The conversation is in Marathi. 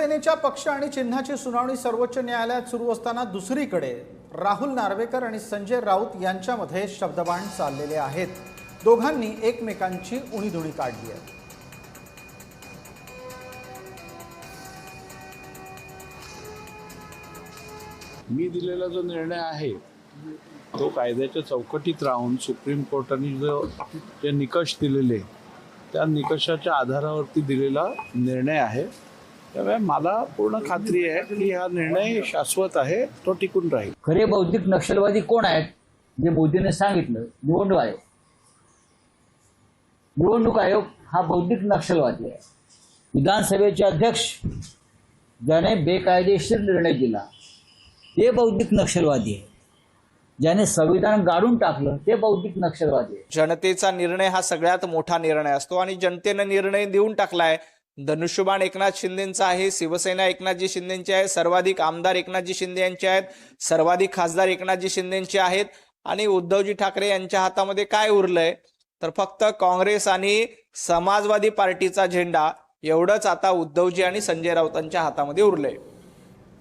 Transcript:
शिवसेनेच्या पक्ष आणि चिन्हाची सुनावणी सर्वोच्च न्यायालयात सुरू असताना दुसरीकडे राहुल नार्वेकर आणि संजय राऊत यांच्यामध्ये शब्दबाण चाललेले आहेत। दोघांनी एकमेकांची उणीधुणी काढली आहे। मी दिलेला जो निर्णय आहे तो कायद्याच्या चौकटीत राहून सुप्रीम कोर्टाने जे निकष दिलेले त्या निकषाच्या आधारावरती दिलेला निर्णय आहे। त्यामुळे मला पूर्ण खात्री आहे की हा निर्णय शाश्वत आहे, तो टिकून राहील। खरे बौद्धिक नक्षलवादी कोण आहेत? जे मोदींनी सांगितलं, निवडणूक आयोग। निवडणूक आयोग हा बौद्धिक नक्षलवादी आहे। विधानसभेचे अध्यक्ष ज्याने बेकायदेशीर निर्णय दिला ते बौद्धिक नक्षलवादी आहे। ज्याने संविधान गाडून टाकलं ते बौद्धिक नक्षलवादी आहे। जनतेचा निर्णय हा सगळ्यात मोठा निर्णय असतो आणि जनतेने निर्णय देऊन टाकलाय। धनुष्यबाण एकनाथ शिंदेंचा आहे, शिवसेना एकनाथजी शिंदेंची आहे, सर्वाधिक आमदार एकनाथजी शिंदे यांचे आहेत, सर्वाधिक खासदार एकनाथजी शिंदेंचे आहेत आणि उद्धवजी ठाकरे यांच्या हातामध्ये काय उरलंय तर फक्त काँग्रेस आणि समाजवादी पार्टीचा झेंडा एवढंच आता उद्धवजी आणि संजय राऊतांच्या हातामध्ये उरलंय।